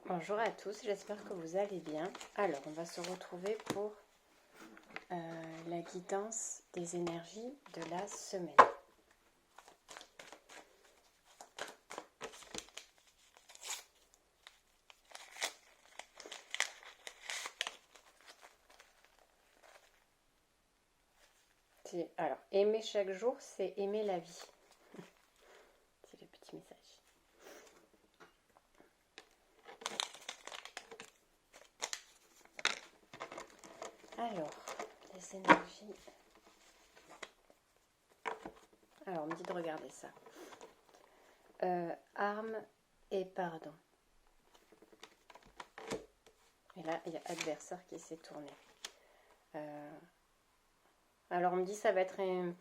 Bonjour à tous, j'espère que vous allez bien. Alors, on va se retrouver pour la guidance des énergies de la semaine. Alors, aimer chaque jour, c'est aimer la vie. C'est le petit message. Alors, les énergies. Alors, on me dit de regarder ça. Armes et pardon. Et là, il y a adversaire qui s'est tourné. Alors, on me dit ça va être une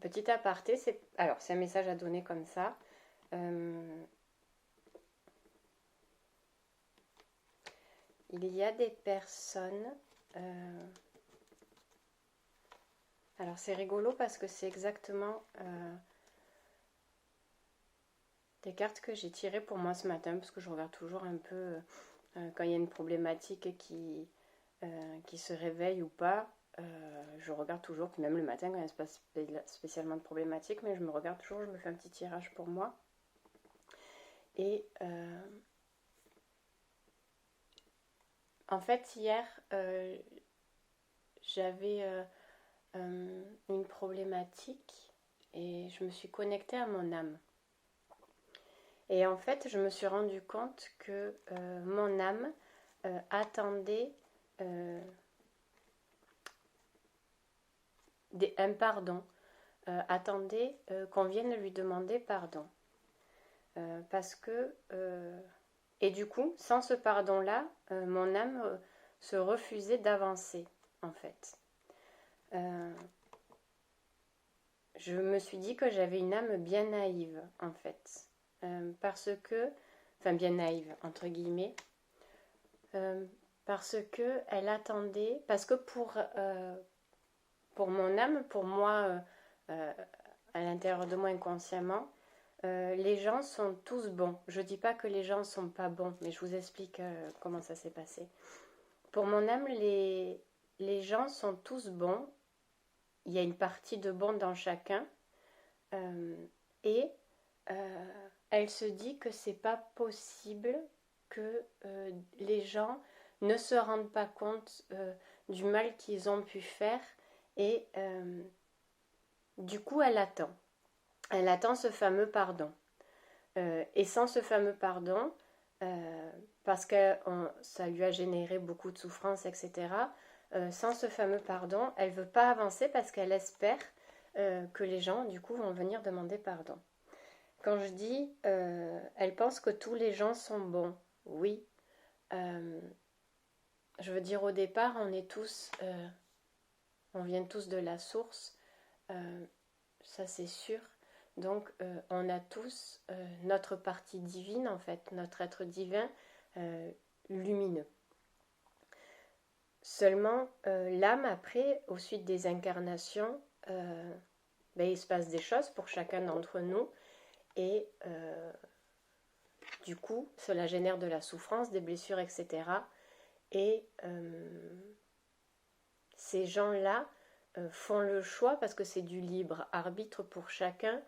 petite aparté. Alors, c'est un message à donner comme ça. Il y a des personnes... Alors, c'est rigolo parce que c'est exactement des cartes que j'ai tirées pour moi ce matin, parce que je regarde toujours un peu quand il y a une problématique qui se réveille ou pas. Je regarde toujours, puis même le matin quand il n'y a pas spécialement de problématique, mais je me regarde toujours, je me fais un petit tirage pour moi. Et en fait, hier, j'avais une problématique et je me suis connectée à mon âme. Et en fait, je me suis rendu compte que mon âme attendait un pardon, attendait qu'on vienne lui demander pardon. Parce que... et du coup, sans ce pardon-là, mon âme se refusait d'avancer, en fait. Je me suis dit que j'avais une âme bien naïve, en fait. Parce que... Enfin, bien naïve, entre guillemets. Parce que elle attendait... Parce que pour mon âme, pour moi, à l'intérieur de moi inconsciemment, les gens sont tous bons. Je ne dis pas que les gens ne sont pas bons, mais je vous explique comment ça s'est passé. Pour mon âme, les gens sont tous bons. Il y a une partie de bon dans chacun. Et elle se dit que c'est pas possible que les gens ne se rendent pas compte du mal qu'ils ont pu faire. Et du coup, elle attend. Elle attend ce fameux pardon. Et sans ce fameux pardon, parce que ça lui a généré beaucoup de souffrance, etc., sans ce fameux pardon, elle ne veut pas avancer parce qu'elle espère que les gens, du coup, vont venir demander pardon. Quand je dis, elle pense que tous les gens sont bons, oui. Je veux dire, au départ, on vient tous de la source, ça c'est sûr. Donc, on a tous notre partie divine, en fait, notre être divin lumineux. Seulement, l'âme, après, au suite des incarnations, il se passe des choses pour chacun d'entre nous. Et du coup, cela génère de la souffrance, des blessures, etc. Et ces gens-là font le choix, parce que c'est du libre arbitre pour chacun,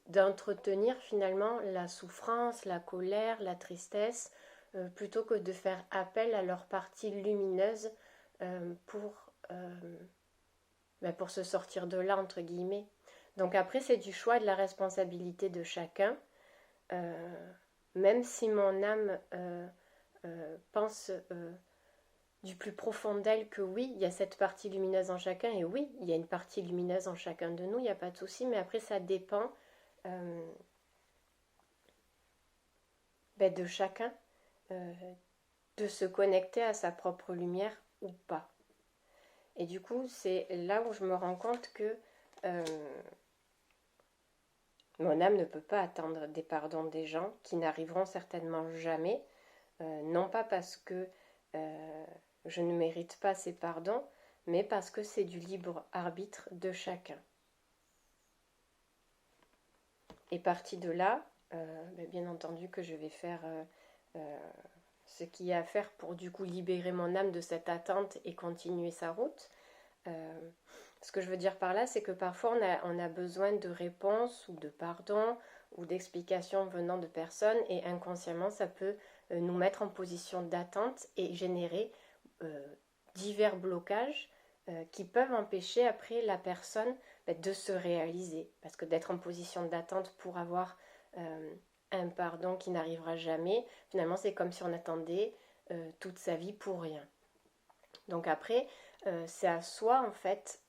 d'entretenir finalement la souffrance, la colère, la tristesse, plutôt que de faire appel à leur partie lumineuse pour se sortir de là, entre guillemets. Donc après, c'est du choix et de la responsabilité de chacun. Même si mon âme pense du plus profond d'elle que oui, il y a cette partie lumineuse en chacun, et oui, il y a une partie lumineuse en chacun de nous, il n'y a pas de souci, mais après ça dépend de chacun de se connecter à sa propre lumière ou pas. Et du coup, c'est là où je me rends compte que mon âme ne peut pas attendre des pardons des gens qui n'arriveront certainement jamais, non pas parce que je ne mérite pas ces pardons, mais parce que c'est du libre arbitre de chacun. Et parti de là, bien entendu que je vais faire ce qu'il y a à faire pour du coup libérer mon âme de cette attente et continuer sa route. Ce que je veux dire par là, c'est que parfois on a besoin de réponses ou de pardon ou d'explications venant de personnes et inconsciemment ça peut nous mettre en position d'attente et générer divers blocages qui peuvent empêcher après la personne de se réaliser. Parce que d'être en position d'attente pour avoir un pardon qui n'arrivera jamais, finalement c'est comme si on attendait toute sa vie pour rien. Donc après, c'est à soi en fait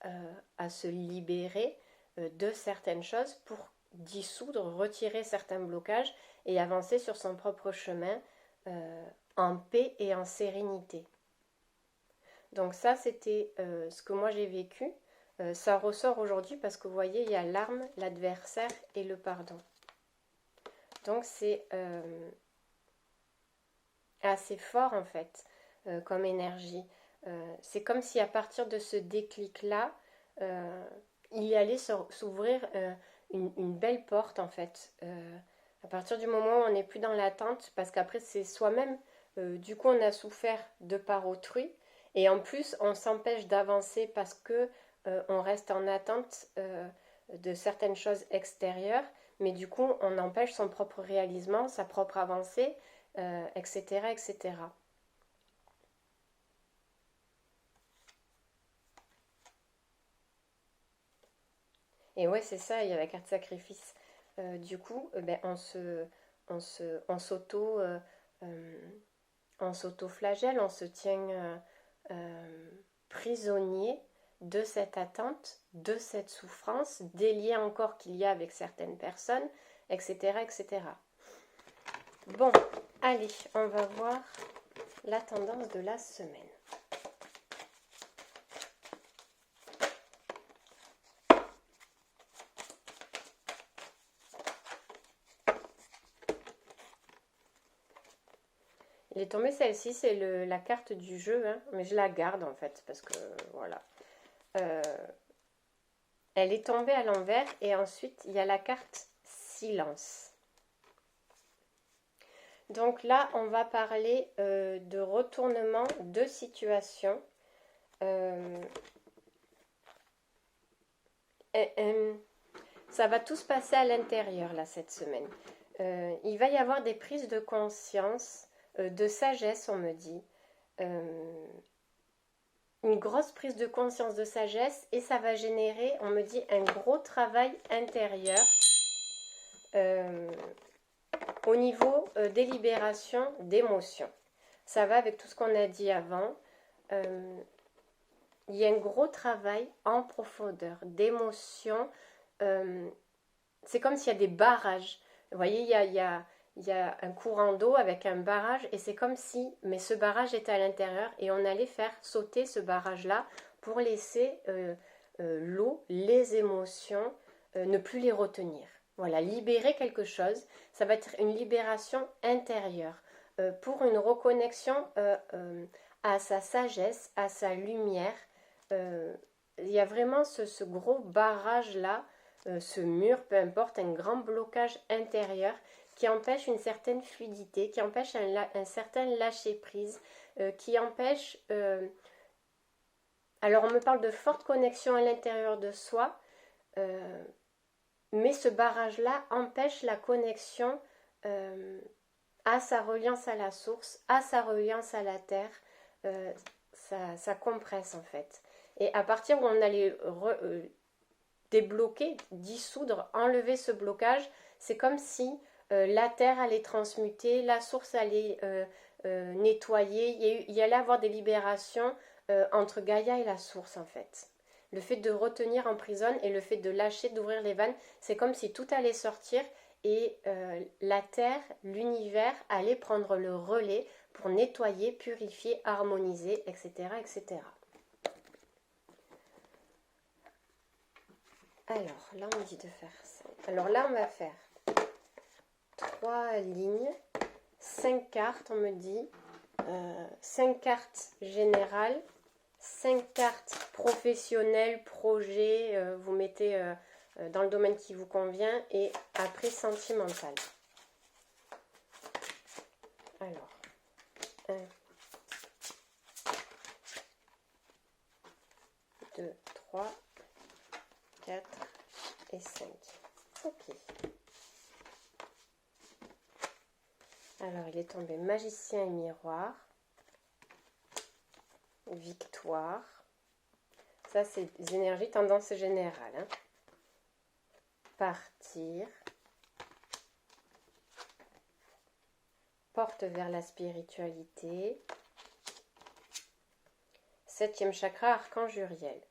à se libérer de certaines choses pour dissoudre, retirer certains blocages et avancer sur son propre chemin en paix et en sérénité. Donc ça, c'était ce que moi j'ai vécu. Ça ressort aujourd'hui parce que vous voyez, il y a l'arme, l'adversaire et le pardon. Donc c'est assez fort en fait comme énergie. C'est comme si à partir de ce déclic-là, il allait s'ouvrir une belle porte en fait. À partir du moment où on n'est plus dans l'attente, parce qu'après c'est soi-même, du coup on a souffert de par autrui, et en plus on s'empêche d'avancer parce que on reste en attente de certaines choses extérieures, mais du coup on empêche son propre réalisement, sa propre avancée, etc., etc. Et ouais, c'est ça, il y a la carte sacrifice. Du coup, ben, on s'auto, on s'auto-flagelle, on se tient prisonnier de cette attente, de cette souffrance, des liens encore qu'il y a avec certaines personnes, etc., etc. Bon, allez, on va voir la tendance de la semaine. Il est tombé celle-ci, c'est la carte du jeu, hein, mais je la garde en fait, parce que voilà. Elle est tombée à l'envers et ensuite il y a la carte silence. Donc là, on va parler de retournement de situation. Ça va tout se passer à l'intérieur là cette semaine. Il va y avoir des prises de conscience, de sagesse, on me dit. Une grosse prise de conscience de sagesse et ça va générer, on me dit, un gros travail intérieur au niveau des libérations d'émotions. Ça va avec tout ce qu'on a dit avant. Il y a un gros travail en profondeur d'émotions. C'est comme s'il y a des barrages. Vous voyez, il y a un courant d'eau avec un barrage et c'est comme si, mais ce barrage était à l'intérieur et on allait faire sauter ce barrage-là pour laisser l'eau, les émotions, ne plus les retenir. Voilà, libérer quelque chose, ça va être une libération intérieure pour une reconnexion à sa sagesse, à sa lumière. Il y a vraiment ce gros barrage-là, ce mur, peu importe, un grand blocage intérieur qui empêche une certaine fluidité, qui empêche un certain lâcher-prise, qui empêche... alors on me parle de forte connexion à l'intérieur de soi, mais ce barrage-là empêche la connexion à sa reliance à la source, à sa reliance à la terre. Ça compresse en fait. Et à partir où on allait débloquer, dissoudre, enlever ce blocage, c'est comme si la terre allait transmuter, la source allait nettoyer, il y allait avoir des libérations entre Gaïa et la source en fait. Le fait de retenir emprisonne et le fait de lâcher, d'ouvrir les vannes, c'est comme si tout allait sortir et la terre, l'univers allait prendre le relais pour nettoyer, purifier, harmoniser, etc., etc. Alors, là, on me dit de faire ça. Alors là, on va faire 3 lignes, 5 cartes, on me dit. 5 cartes générales, 5 cartes professionnelles, projets, vous mettez dans le domaine qui vous convient, et après sentimental. Alors, 1, 2, 3, 4 et 5. Ok. Alors, il est tombé magicien et miroir. Victoire. Ça, c'est des énergies tendance générale. Hein. Partir. Porte vers la spiritualité. 7e chakra, archange Uriel.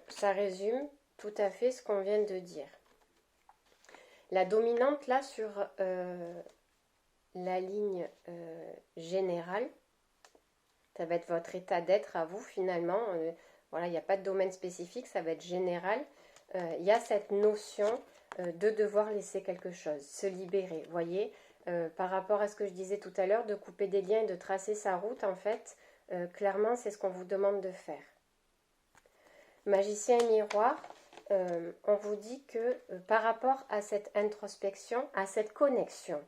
Ça résume tout à fait ce qu'on vient de dire. La dominante, là, sur la ligne générale, ça va être votre état d'être à vous, finalement. Voilà, il n'y a pas de domaine spécifique, ça va être général. Il y a cette notion de devoir laisser quelque chose, se libérer. Vous voyez, par rapport à ce que je disais tout à l'heure, de couper des liens et de tracer sa route, en fait, clairement, c'est ce qu'on vous demande de faire. Magicien et miroir, on vous dit que par rapport à cette introspection, à cette connexion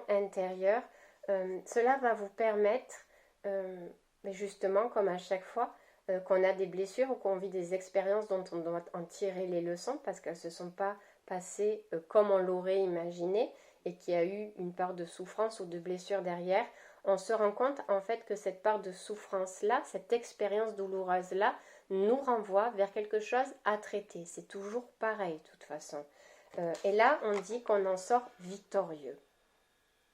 intérieure, cela va vous permettre, mais justement, comme à chaque fois, qu'on a des blessures ou qu'on vit des expériences dont on doit en tirer les leçons parce qu'elles ne se sont pas passées comme on l'aurait imaginé et qu'il y a eu une part de souffrance ou de blessure derrière, on se rend compte en fait que cette part de souffrance-là, cette expérience douloureuse-là, nous renvoie vers quelque chose à traiter. C'est toujours pareil de toute façon. Et là, on dit qu'on en sort victorieux.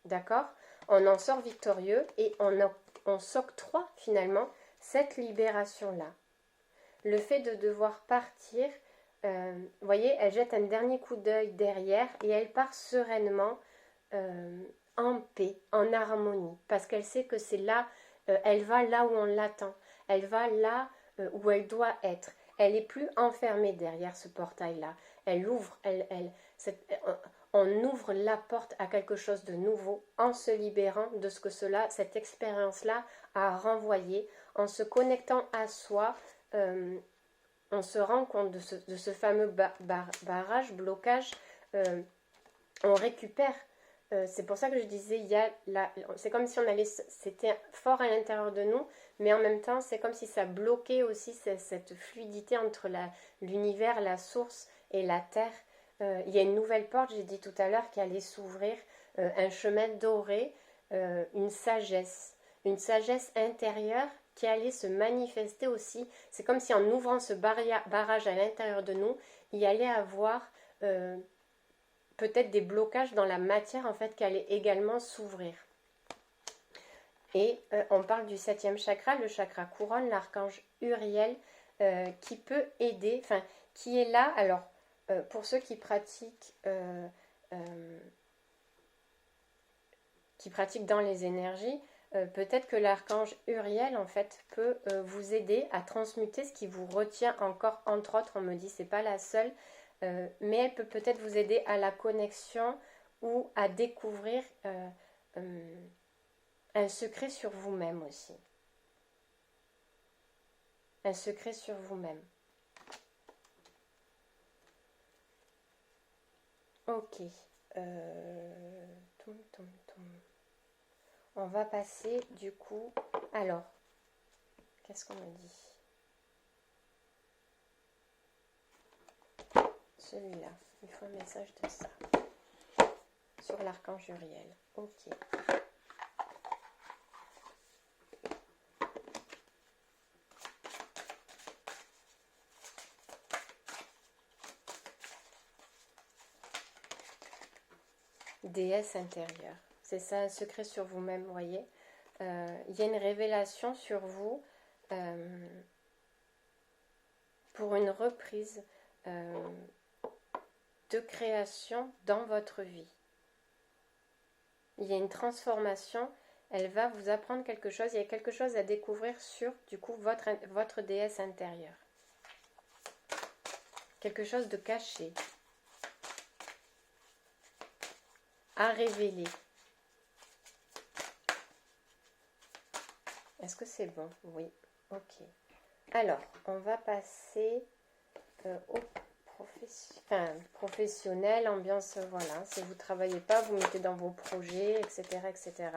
D'accord ? On en sort victorieux et on s'octroie finalement cette libération-là. Le fait de devoir partir, vous voyez, elle jette un dernier coup d'œil derrière et elle part sereinement en paix, en harmonie, parce qu'elle sait que c'est là, elle va là où on l'attend, elle va là où elle doit être. Elle n'est plus enfermée derrière ce portail-là. Elle ouvre, on ouvre la porte à quelque chose de nouveau en se libérant de ce que cette expérience-là a renvoyé, en se connectant à soi, on se rend compte de ce fameux barrage, blocage, on récupère. C'est pour ça que je disais, c'est comme si c'était fort à l'intérieur de nous, mais en même temps, c'est comme si ça bloquait aussi cette fluidité entre l'univers, la source et la terre. Il y a une nouvelle porte, j'ai dit tout à l'heure, qui allait s'ouvrir, un chemin doré, une sagesse intérieure qui allait se manifester aussi. C'est comme si en ouvrant ce barrage à l'intérieur de nous, il y allait avoir peut-être des blocages dans la matière en fait qui allait également s'ouvrir. Et on parle du 7e chakra, le chakra couronne, l'archange Uriel, qui peut aider, enfin qui est là. Alors pour ceux qui pratiquent dans les énergies, peut-être que l'archange Uriel en fait peut vous aider à transmuter ce qui vous retient encore, entre autres, on me dit c'est pas la seule, mais elle peut peut-être vous aider à la connexion ou à découvrir un secret sur vous-même aussi. Un secret sur vous-même. Ok. On va passer du coup. Alors, qu'est-ce qu'on me dit ? Celui-là, il faut un message de ça. Sur l'archange Uriel. Ok. Déesse intérieure. C'est ça, un secret sur vous-même, vous voyez. Il y a une révélation sur vous pour une reprise de création dans votre vie. Il y a une transformation, elle va vous apprendre quelque chose, il y a quelque chose à découvrir sur, du coup, votre déesse intérieure. Quelque chose de caché, à révéler. Est-ce que c'est bon? Oui. Ok. Alors, on va passer au professionnelle, ambiance, voilà. Si vous ne travaillez pas, vous mettez dans vos projets, etc., etc.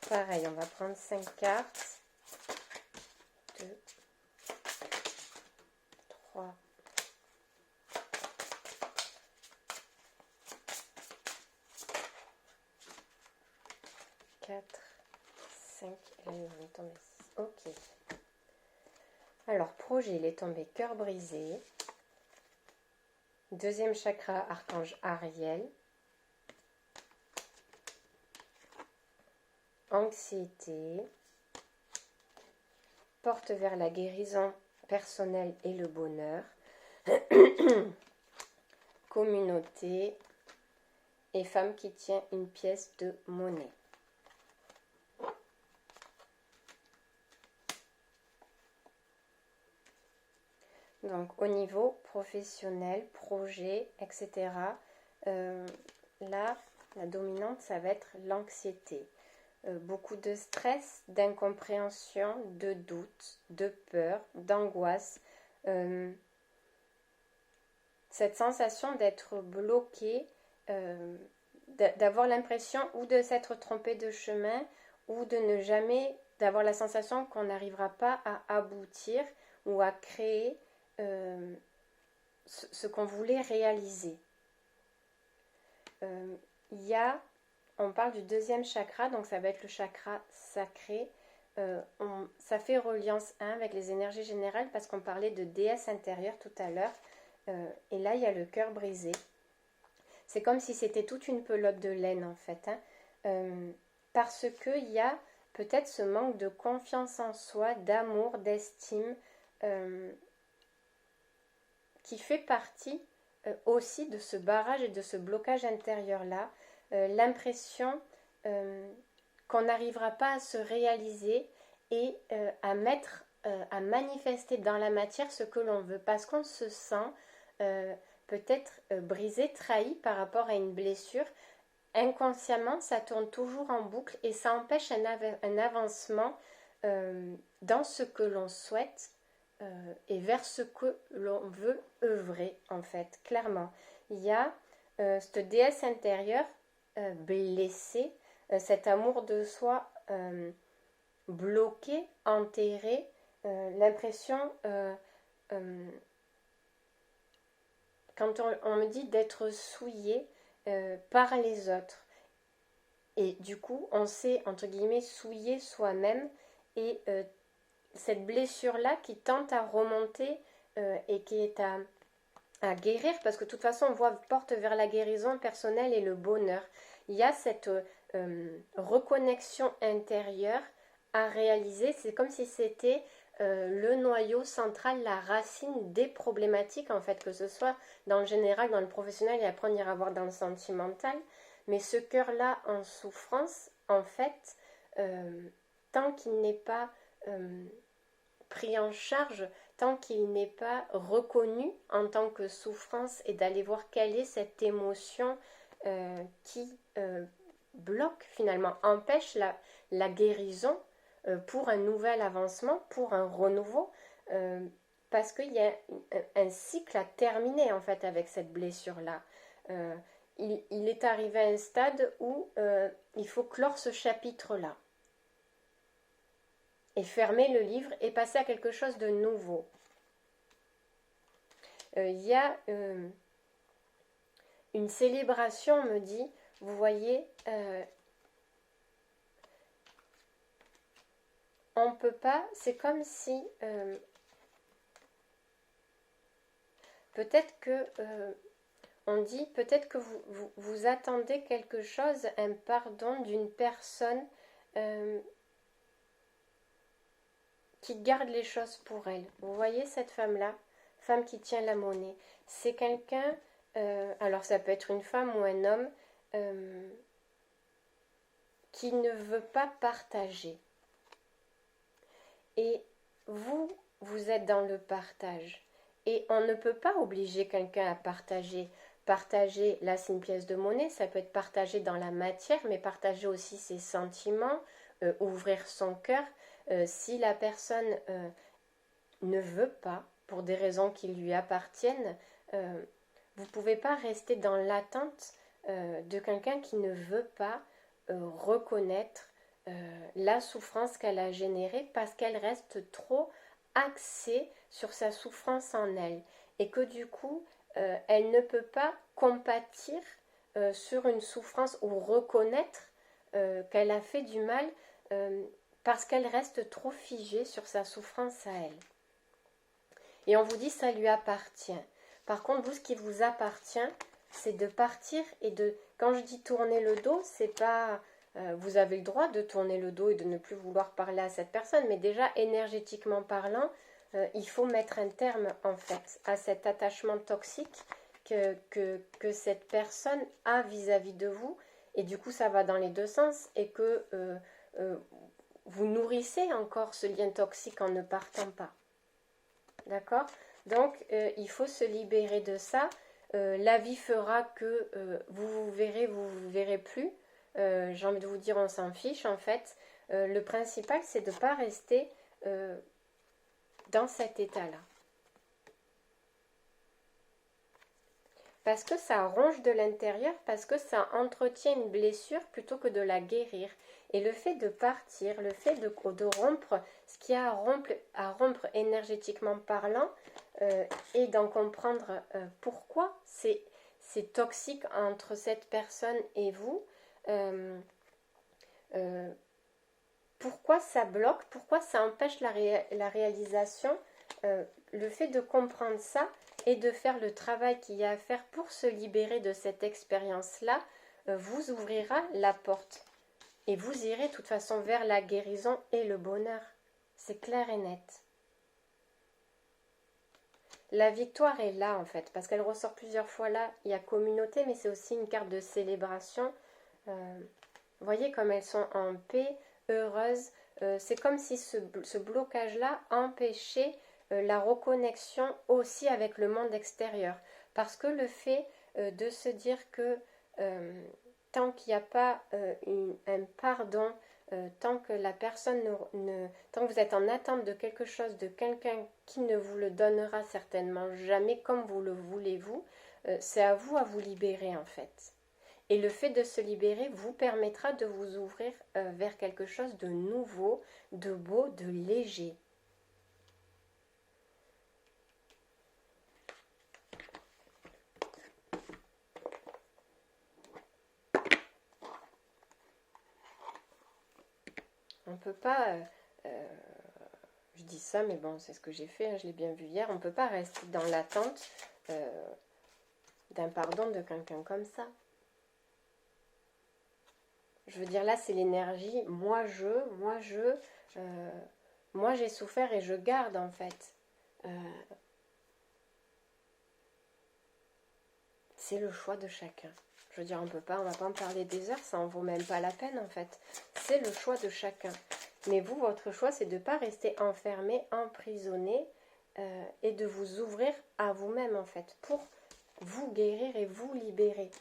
Pareil, on va prendre 5 cartes. 2, 3, 4, 5, et là, il va tomber 6. Ok. Alors, projet, il est tombé cœur brisé. Deuxième chakra, archange Ariel. Anxiété. Porte vers la guérison personnelle et le bonheur. Communauté. Et femme qui tient une pièce de monnaie. Donc au niveau professionnel, projet, etc. Là, la dominante, ça va être l'anxiété. Beaucoup de stress, d'incompréhension, de doute, de peur, d'angoisse. Cette sensation d'être bloqué, d'avoir l'impression ou de s'être trompé de chemin ou de ne jamais, d'avoir la sensation qu'on n'arrivera pas à aboutir ou à créer ce qu'on voulait réaliser. On parle du deuxième chakra, donc ça va être le chakra sacré. Ça fait reliance 1 avec les énergies générales parce qu'on parlait de déesse intérieure tout à l'heure. Et là, il y a le cœur brisé. C'est comme si c'était toute une pelote de laine en fait. Parce qu'il y a peut-être ce manque de confiance en soi, d'amour, d'estime, qui fait partie aussi de ce barrage et de ce blocage intérieur-là. L'impression qu'on n'arrivera pas à se réaliser et à manifester dans la matière ce que l'on veut, parce qu'on se sent peut-être brisé, trahi par rapport à une blessure. Inconsciemment, ça tourne toujours en boucle et ça empêche un avancement dans ce que l'on souhaite et vers ce que l'on veut œuvrer, en fait, clairement. Il y a cette déesse intérieure blessée, cet amour de soi bloqué, enterré, l'impression, quand on me dit d'être souillé par les autres, et du coup, on s'est, entre guillemets, souillé soi-même, et cette blessure-là qui tente à remonter et qui est à guérir, parce que de toute façon, on voit porte vers la guérison personnelle et le bonheur. Il y a cette reconnexion intérieure à réaliser. C'est comme si c'était le noyau central, la racine des problématiques, en fait, que ce soit dans le général, dans le professionnel, et après on ira voir dans le sentimental. Mais ce cœur-là en souffrance, en fait, tant qu'il n'est pas pris en charge, tant qu'il n'est pas reconnu en tant que souffrance, et d'aller voir quelle est cette émotion qui bloque finalement, empêche la guérison pour un nouvel avancement, pour un renouveau, parce qu'il y a un cycle à terminer en fait avec cette blessure-là. Il est arrivé à un stade où il faut clore ce chapitre-là et fermer le livre et passer à quelque chose de nouveau. Il y a une célébration, on me dit, vous voyez, on ne peut pas, c'est comme si peut-être que on dit peut-être que vous attendez quelque chose, un pardon d'une personne qui garde les choses pour elle. Vous voyez cette femme-là, femme qui tient la monnaie. C'est quelqu'un, alors ça peut être une femme ou un homme, qui ne veut pas partager. Et vous êtes dans le partage. Et on ne peut pas obliger quelqu'un à partager. Partager, là c'est une pièce de monnaie, ça peut être partagé dans la matière, mais partager aussi ses sentiments, ouvrir son cœur. Si la personne ne veut pas, pour des raisons qui lui appartiennent, Vous ne pouvez pas rester dans l'attente de quelqu'un qui ne veut pas reconnaître la souffrance qu'elle a générée parce qu'elle reste trop axée sur sa souffrance en elle et que du coup, elle ne peut pas compatir sur une souffrance ou reconnaître qu'elle a fait du mal parce qu'elle reste trop figée sur sa souffrance à elle. Et on vous dit ça lui appartient. Par contre, vous, ce qui vous appartient, c'est de partir et de... Quand je dis tourner le dos, c'est pas... vous avez le droit de tourner le dos et de ne plus vouloir parler à cette personne, mais déjà, énergétiquement parlant, il faut mettre un terme, en fait, à cet attachement toxique que cette personne a vis-à-vis de vous. Et du coup, ça va dans les deux sens et que vous nourrissez encore ce lien toxique en ne partant pas. D'accord? Donc, il faut se libérer de ça. La vie fera que vous vous verrez plus. J'ai envie de vous dire, on s'en fiche en fait. Le principal, c'est de ne pas rester dans cet état-là. Parce que ça ronge de l'intérieur, parce que ça entretient une blessure plutôt que de la guérir. Et le fait de partir, le fait de rompre ce qu'il y a à rompre énergétiquement parlant, et d'en comprendre pourquoi c'est toxique entre cette personne et vous, pourquoi ça bloque, pourquoi ça empêche la réalisation, le fait de comprendre ça et de faire le travail qu'il y a à faire pour se libérer de cette expérience-là, vous ouvrira la porte. Et vous irez de toute façon vers la guérison et le bonheur. C'est clair et net. La victoire est là en fait, parce qu'elle ressort plusieurs fois là. Il y a communauté, mais c'est aussi une carte de célébration. Vous voyez comme elles sont en paix, heureuses. C'est comme si ce blocage-là empêchait la reconnexion aussi avec le monde extérieur. Parce que le fait de se dire que tant qu'il n'y a pas un pardon, tant que la personne tant que vous êtes en attente de quelque chose, de quelqu'un qui ne vous le donnera certainement jamais comme vous le voulez vous, c'est à vous libérer en fait. Et le fait de se libérer vous permettra de vous ouvrir vers quelque chose de nouveau, de beau, de léger. On ne peut pas, je dis ça, mais bon, c'est ce que j'ai fait, hein, je l'ai bien vu hier, on ne peut pas rester dans l'attente d'un pardon de quelqu'un comme ça. Je veux dire, là, c'est l'énergie, moi j'ai souffert et je garde, en fait. C'est le choix de chacun. Je veux dire, on va pas en parler des heures, ça en vaut même pas la peine, en fait. C'est le choix de chacun. Mais vous, votre choix, c'est de ne pas rester enfermé, emprisonné, et de vous ouvrir à vous-même, en fait, pour vous guérir et vous libérer.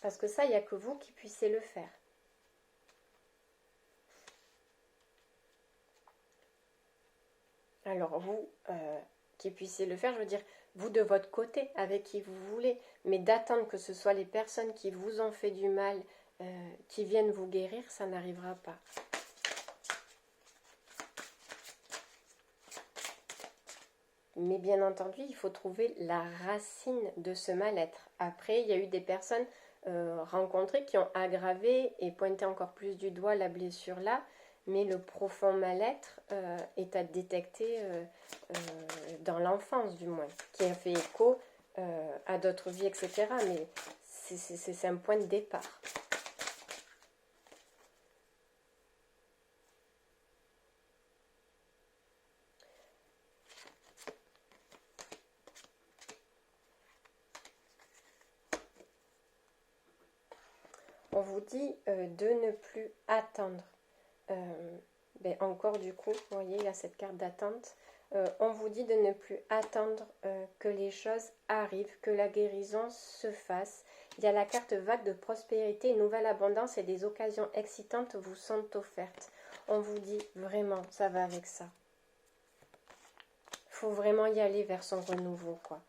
Parce que ça, il n'y a que vous qui puissiez le faire. Alors vous, qui puissiez le faire, je veux dire, vous de votre côté, avec qui vous voulez, mais d'attendre que ce soit les personnes qui vous ont fait du mal, qui viennent vous guérir, ça n'arrivera pas. Mais bien entendu, il faut trouver la racine de ce mal-être. Après, il y a eu des personnes rencontrées qui ont aggravé et pointé encore plus du doigt la blessure là, mais le profond mal-être est à détecter dans l'enfance du moins, qui a fait écho à d'autres vies, etc. Mais c'est un point de départ. On vous dit de ne plus attendre. Encore du coup, vous voyez, il y a cette carte d'attente. On vous dit de ne plus attendre que les choses arrivent, que la guérison se fasse. Il y a la carte vague de prospérité, une nouvelle abondance et des occasions excitantes vous sont offertes. On vous dit vraiment, ça va avec ça. Il faut vraiment y aller vers son renouveau, quoi.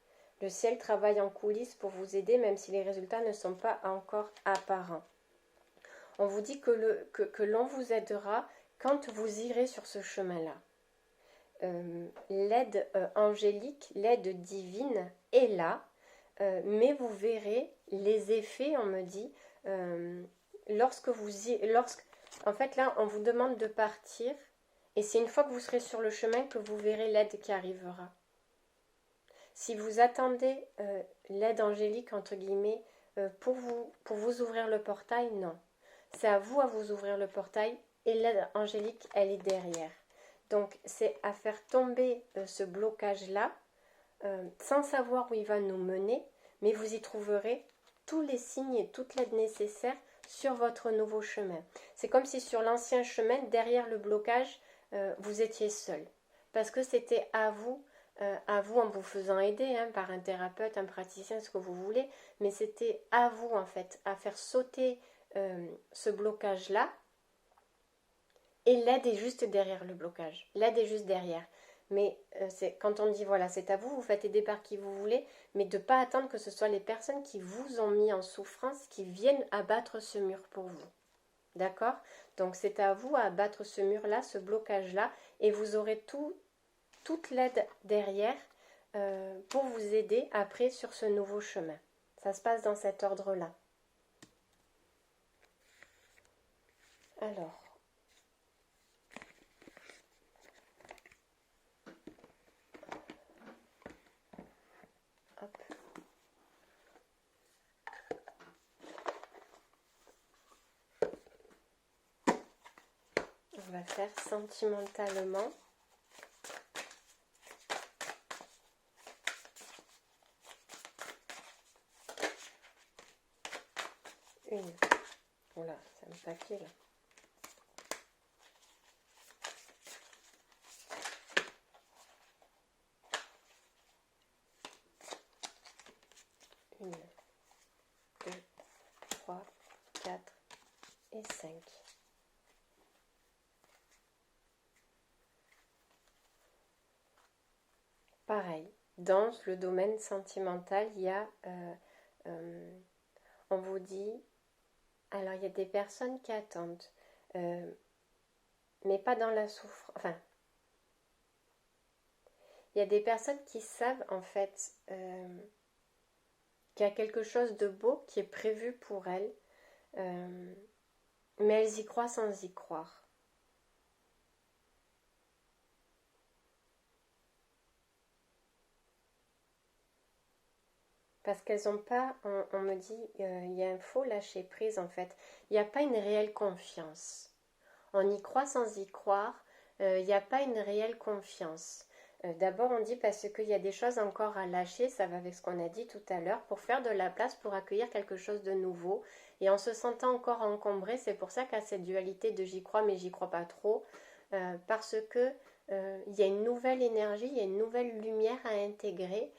Le ciel travaille en coulisses pour vous aider, même si les résultats ne sont pas encore apparents. On vous dit que l'on vous aidera quand vous irez sur ce chemin-là. L'aide angélique, l'aide divine est là, mais vous verrez les effets, on me dit, en fait là, on vous demande de partir, et c'est une fois que vous serez sur le chemin que vous verrez l'aide qui arrivera. Si vous attendez l'aide angélique, entre guillemets, pour vous ouvrir le portail, non. C'est à vous ouvrir le portail, et l'aide angélique, elle est derrière. Donc, c'est à faire tomber ce blocage-là, sans savoir où il va nous mener, mais vous y trouverez tous les signes et toute l'aide nécessaire sur votre nouveau chemin. C'est comme si sur l'ancien chemin, derrière le blocage, vous étiez seul. Parce que c'était à vous en vous faisant aider par un thérapeute, un praticien, ce que vous voulez, mais c'était à vous en fait, à faire sauter ce blocage-là. Et l'aide est juste derrière le blocage. L'aide est juste derrière. Mais quand on dit, voilà, c'est à vous, vous faites aider par qui vous voulez, mais de ne pas attendre que ce soit les personnes qui vous ont mis en souffrance qui viennent abattre ce mur pour vous. D'accord? Donc c'est à vous à abattre ce mur-là, ce blocage-là, et vous aurez toute l'aide derrière pour vous aider après sur ce nouveau chemin. Ça se passe dans cet ordre-là. Alors. Hop. On va faire sentimentalement. Une. Voilà, c'est un papier là. Une, 2, 3, 4 et 5. Pareil, dans le domaine sentimental, il y a, on vous dit, alors il y a des personnes qui attendent, mais pas dans la souffrance, enfin, il y a des personnes qui savent en fait qu'il y a quelque chose de beau qui est prévu pour elles, mais elles y croient sans y croire. Parce qu'elles n'ont pas, on me dit, il y a un faux lâcher prise en fait. Il n'y a pas une réelle confiance. On y croit sans y croire, il n'y a pas une réelle confiance. D'abord on dit parce qu'il y a des choses encore à lâcher, ça va avec ce qu'on a dit tout à l'heure, pour faire de la place, pour accueillir quelque chose de nouveau. Et en se sentant encore encombré, c'est pour ça qu'il y a cette dualité de j'y crois mais j'y crois pas trop. Parce que il y a une nouvelle énergie, il y a une nouvelle lumière à intégrer.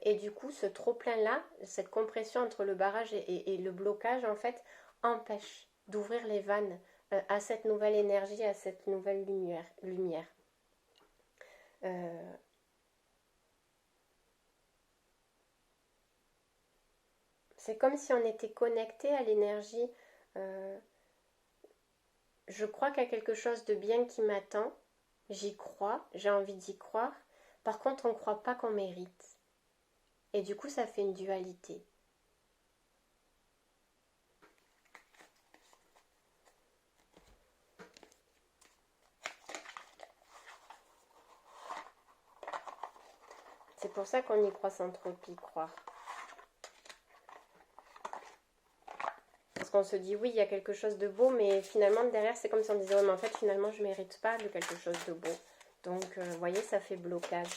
Et du coup, ce trop-plein-là, cette compression entre le barrage et le blocage, en fait, empêche d'ouvrir les vannes à cette nouvelle énergie, à cette nouvelle lumière. C'est comme si on était connecté à l'énergie. Je crois qu'il y a quelque chose de bien qui m'attend. J'y crois, j'ai envie d'y croire. Par contre, on ne croit pas qu'on mérite. Et du coup, ça fait une dualité. C'est pour ça qu'on y croit sans trop y croire. Parce qu'on se dit, oui, il y a quelque chose de beau, mais finalement, derrière, c'est comme si on disait, oui, mais en fait, finalement, je ne mérite pas de quelque chose de beau. Donc, vous voyez, ça fait blocage.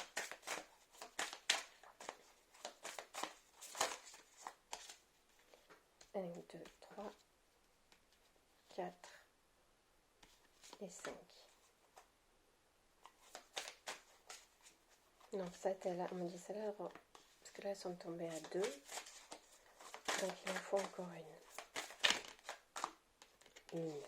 Un, 2, 3, 4 et 5. Non, ça, là, on me dit ça là, parce que là, elles sont tombées à 2. Donc, il en faut encore une.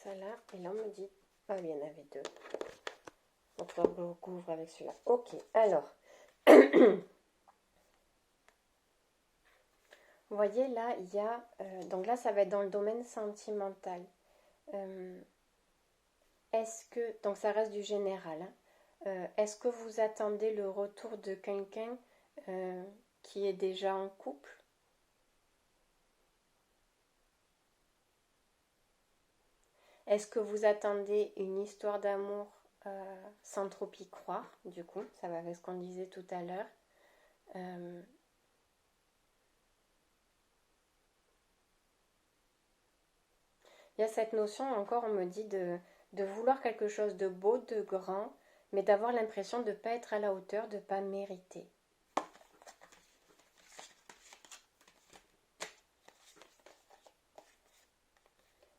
ça là. Et là, on me dit, ah oui, il y en avait deux. Donc, on recouvre avec celui-là. Ok, alors. Vous voyez, là, il y a... donc là, ça va être dans le domaine sentimental. Est-ce que... Donc, ça reste du général. Hein. Est-ce que vous attendez le retour de quelqu'un qui est déjà en couple? Est-ce que vous attendez une histoire d'amour sans trop y croire? Du coup, ça va avec ce qu'on disait tout à l'heure. Il y a cette notion, encore on me dit, de vouloir quelque chose de beau, de grand, mais d'avoir l'impression de ne pas être à la hauteur, de ne pas mériter.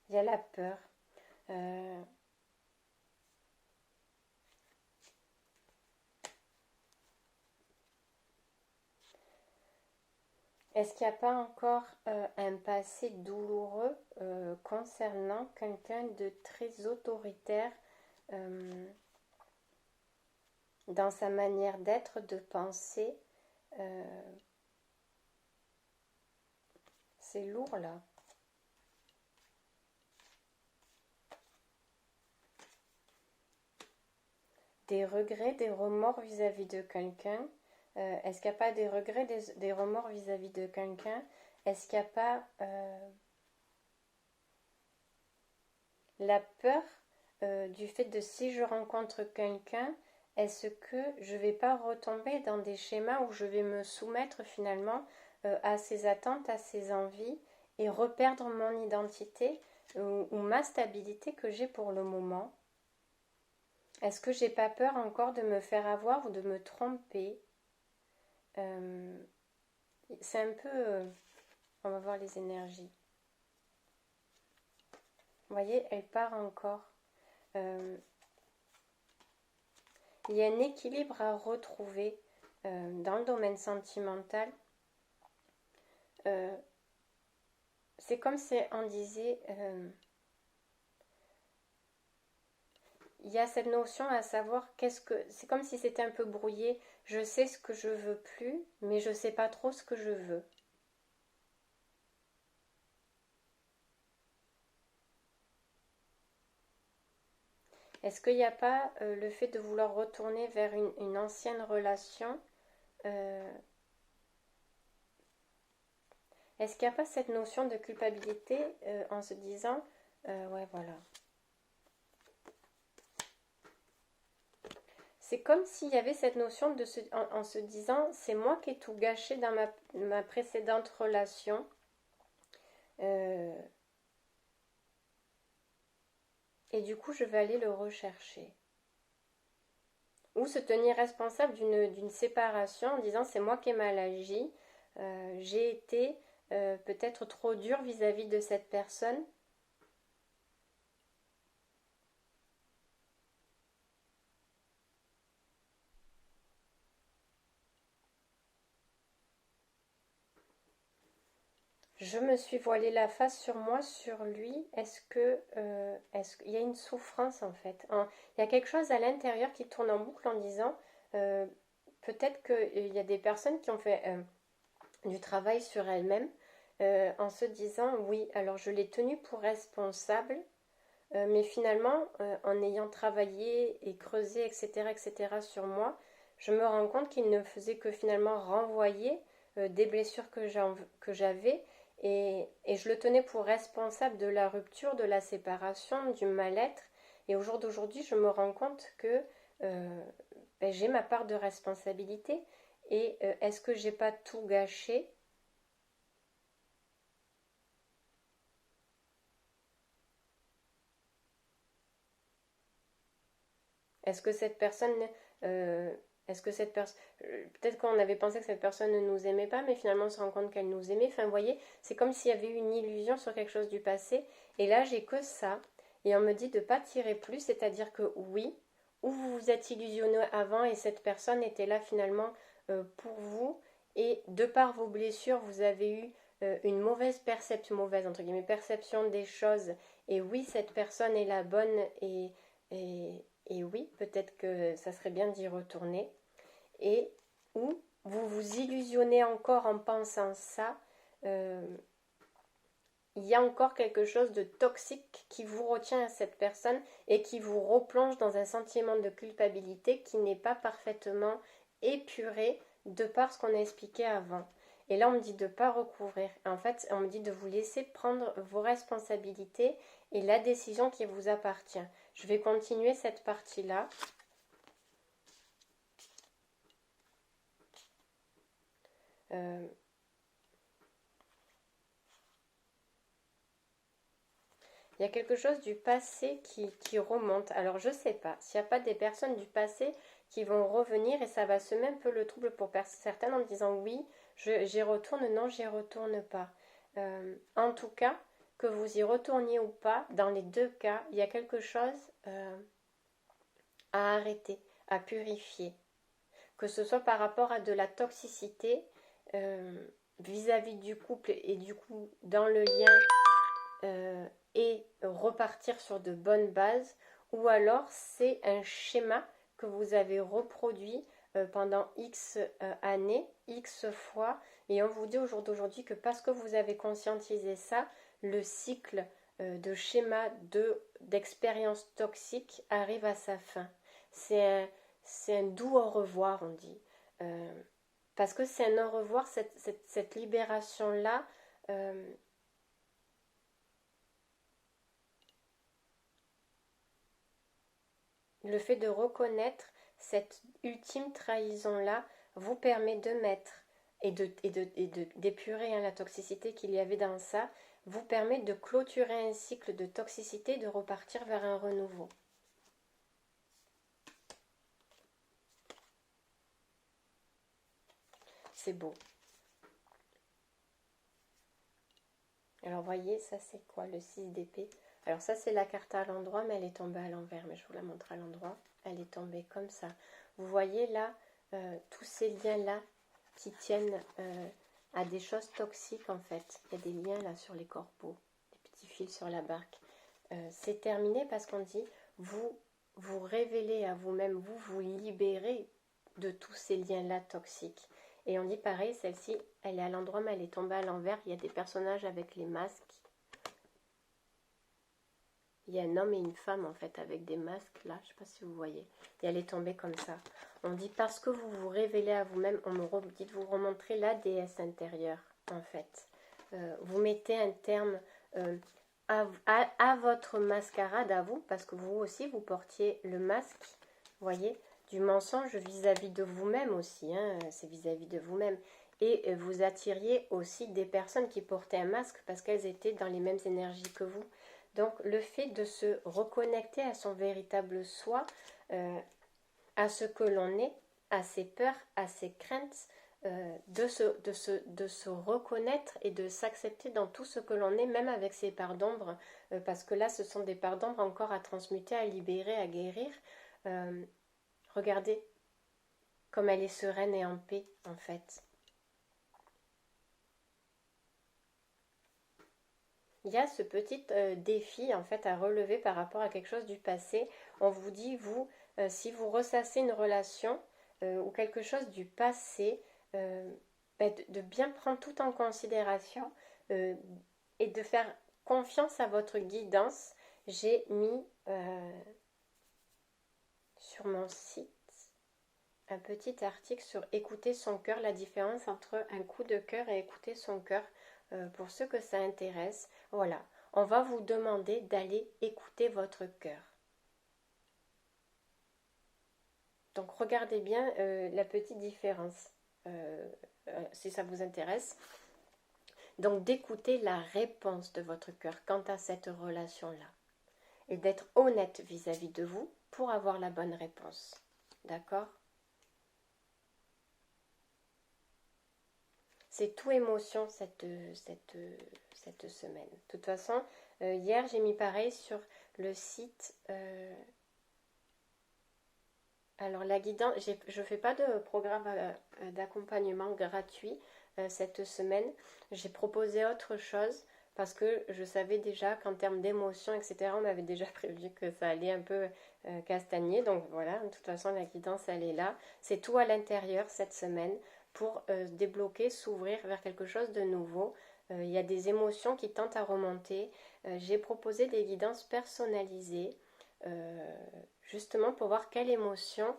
Il y a la peur. Est-ce qu'il n'y a pas encore un passé douloureux concernant quelqu'un de très autoritaire dans sa manière d'être, de penser? C'est lourd là. Des regrets, des remords vis-à-vis de quelqu'un. Est-ce qu'il n'y a pas des regrets, des remords vis-à-vis de quelqu'un? Est-ce qu'il n'y a pas la peur du fait de si je rencontre quelqu'un, est-ce que je ne vais pas retomber dans des schémas où je vais me soumettre finalement à ses attentes, à ses envies et reperdre mon identité ou ma stabilité que j'ai pour le moment? Est-ce que j'ai pas peur encore de me faire avoir ou de me tromper? C'est un peu... on va voir les énergies. Vous voyez, elle part encore. Il y a un équilibre à retrouver dans le domaine sentimental. C'est comme si on disait... il y a cette notion à savoir qu'est-ce que... C'est comme si c'était un peu brouillé. Je sais ce que je veux plus, mais je ne sais pas trop ce que je veux. Est-ce qu'il n'y a pas le fait de vouloir retourner vers une ancienne relation? Est-ce qu'il n'y a pas cette notion de culpabilité en se disant ouais, voilà. C'est comme s'il y avait cette notion de en se disant c'est moi qui ai tout gâché dans ma précédente relation. Et du coup, je vais aller le rechercher. Ou se tenir responsable d'une séparation en disant c'est moi qui ai mal agi, j'ai été peut-être trop dur vis-à-vis de cette personne. Je me suis voilé la face sur moi, sur lui. Est-ce qu'il y a une souffrance en fait? Il y a quelque chose à l'intérieur qui tourne en boucle en disant peut-être qu'il y a des personnes qui ont fait du travail sur elles-mêmes en se disant oui, alors je l'ai tenu pour responsable, mais finalement en ayant travaillé et creusé, etc., sur moi, je me rends compte qu'il ne faisait que finalement renvoyer des blessures que j'avais. Et je le tenais pour responsable de la rupture, de la séparation, du mal-être. Et au jour d'aujourd'hui, je me rends compte que j'ai ma part de responsabilité. Et est-ce que j'ai pas tout gâché? Est-ce que cette personne... est-ce que cette personne... peut-être qu'on avait pensé que cette personne ne nous aimait pas, mais finalement on se rend compte qu'elle nous aimait. Enfin, vous voyez, c'est comme s'il y avait eu une illusion sur quelque chose du passé. Et là, j'ai que ça. Et on me dit de ne pas tirer plus, c'est-à-dire que oui, ou vous vous êtes illusionné avant et cette personne était là finalement pour vous. Et de par vos blessures, vous avez eu une mauvaise perception, mauvaise entre guillemets, perception des choses Et oui, cette personne est la bonne et oui, peut-être que ça serait bien d'y retourner. Et ou vous vous illusionnez encore en pensant ça, il y a encore quelque chose de toxique qui vous retient à cette personne et qui vous replonge dans un sentiment de culpabilité qui n'est pas parfaitement épuré de par ce qu'on a expliqué avant. Et là, on me dit de ne pas recouvrir. En fait, on me dit de vous laisser prendre vos responsabilités et la décision qui vous appartient. Je vais continuer cette partie-là. Il y a quelque chose du passé qui remonte. Alors, je ne sais pas. S'il n'y a pas des personnes du passé qui vont revenir et ça va semer un peu le trouble pour certaines en disant oui, j'y retourne, non, j'y retourne pas. En tout cas, que vous y retourniez ou pas, dans les deux cas, il y a quelque chose à arrêter, à purifier. Que ce soit par rapport à de la toxicité vis-à-vis du couple et du coup dans le lien et repartir sur de bonnes bases, ou alors c'est un schéma que vous avez reproduit pendant X années, X fois, et on vous dit au jour d'aujourd'hui que parce que vous avez conscientisé ça, le cycle de schéma d'expérience toxique arrive à sa fin. C'est un doux au revoir, on dit. Parce que c'est un au revoir, cette libération-là, le fait de reconnaître cette ultime trahison-là vous permet de mettre et d'épurer la toxicité qu'il y avait dans ça, vous permet de clôturer un cycle de toxicité, de repartir vers un renouveau. C'est beau. Alors voyez, ça c'est quoi le 6 d'épée? Alors ça c'est la carte à l'endroit, mais elle est tombée à l'envers, mais je vous la montre à l'endroit. Elle est tombée comme ça. Vous voyez là, tous ces liens-là qui tiennent à des choses toxiques en fait. Il y a des liens là sur les corbeaux, des petits fils sur la barque. C'est terminé parce qu'on dit, vous vous révélez à vous-même, vous vous libérez de tous ces liens-là toxiques. Et on dit pareil, celle-ci, elle est à l'endroit, mais elle est tombée à l'envers. Il y a des personnages avec les masques. Il y a un homme et une femme, en fait, avec des masques, là. Je ne sais pas si vous voyez. Et elle est tombée comme ça. On dit, parce que vous vous révélez à vous-même, on me dit de vous remontrer la déesse intérieure, en fait. Vous mettez un terme à votre mascarade, à vous, parce que vous aussi, vous portiez le masque, vous voyez, du mensonge vis-à-vis de vous-même aussi, hein, c'est vis-à-vis de vous-même. Et vous attiriez aussi des personnes qui portaient un masque parce qu'elles étaient dans les mêmes énergies que vous. Donc le fait de se reconnecter à son véritable soi, à ce que l'on est, à ses peurs, à ses craintes, de se reconnaître et de s'accepter dans tout ce que l'on est, même avec ses parts d'ombre, parce que là ce sont des parts d'ombre encore à transmuter, à libérer, à guérir. Regardez comme elle est sereine et en paix en fait. Il y a ce petit défi en fait à relever par rapport à quelque chose du passé. On vous dit, vous, si vous ressassez une relation ou quelque chose du passé, de bien prendre tout en considération et de faire confiance à votre guidance. J'ai mis sur mon site un petit article sur écouter son cœur, la différence entre un coup de cœur et écouter son cœur. Pour ceux que ça intéresse, voilà, on va vous demander d'aller écouter votre cœur. Donc regardez bien la petite différence, si ça vous intéresse. Donc d'écouter la réponse de votre cœur quant à cette relation-là. Et d'être honnête vis-à-vis de vous pour avoir la bonne réponse. D'accord ? C'est tout émotion cette semaine. De toute façon, hier j'ai mis pareil sur le site. Alors la guidance, je ne fais pas de programme d'accompagnement gratuit cette semaine. J'ai proposé autre chose parce que je savais déjà qu'en termes d'émotions, etc., on m'avait déjà prévu que ça allait un peu castagner. Donc voilà, de toute façon, la guidance, elle est là. C'est tout à l'intérieur cette semaine pour débloquer, s'ouvrir vers quelque chose de nouveau. Il y a des émotions qui tentent à remonter. J'ai proposé des guidances personnalisées, justement pour voir quelle émotion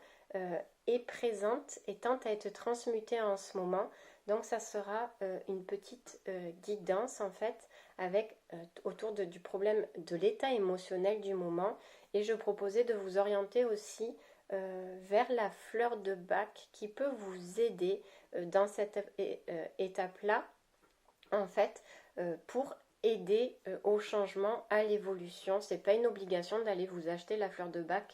est présente et tente à être transmutée en ce moment. Donc ça sera une petite guidance en fait avec autour du problème de l'état émotionnel du moment, et je proposais de vous orienter aussi vers la fleur de Bach qui peut vous aider dans cette étape-là en fait pour aider au changement, à l'évolution. C'est pas une obligation d'aller vous acheter la fleur de Bach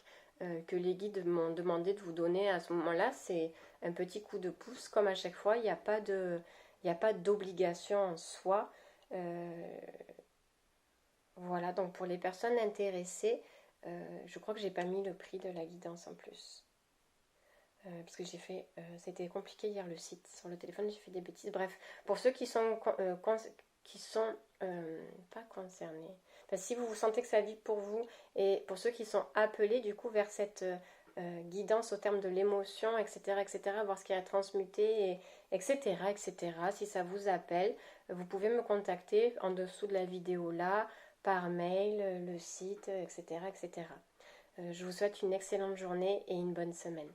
que les guides m'ont demandé de vous donner à ce moment-là. C'est un petit coup de pouce, comme à chaque fois. Il n'y a pas d'obligation en soi. Voilà, donc pour les personnes intéressées, je crois que j'ai pas mis le prix de la guidance en plus. Parce que c'était compliqué hier le site sur le téléphone, j'ai fait des bêtises. Bref, pour ceux qui sont pas concernés, enfin, si vous sentez que ça vibre pour vous, et pour ceux qui sont appelés du coup vers cette guidance au terme de l'émotion, etc., etc., voir ce qui a transmuté, etc., etc., si ça vous appelle, vous pouvez me contacter en dessous de la vidéo là, par mail, le site, etc., etc. Je vous souhaite une excellente journée et une bonne semaine.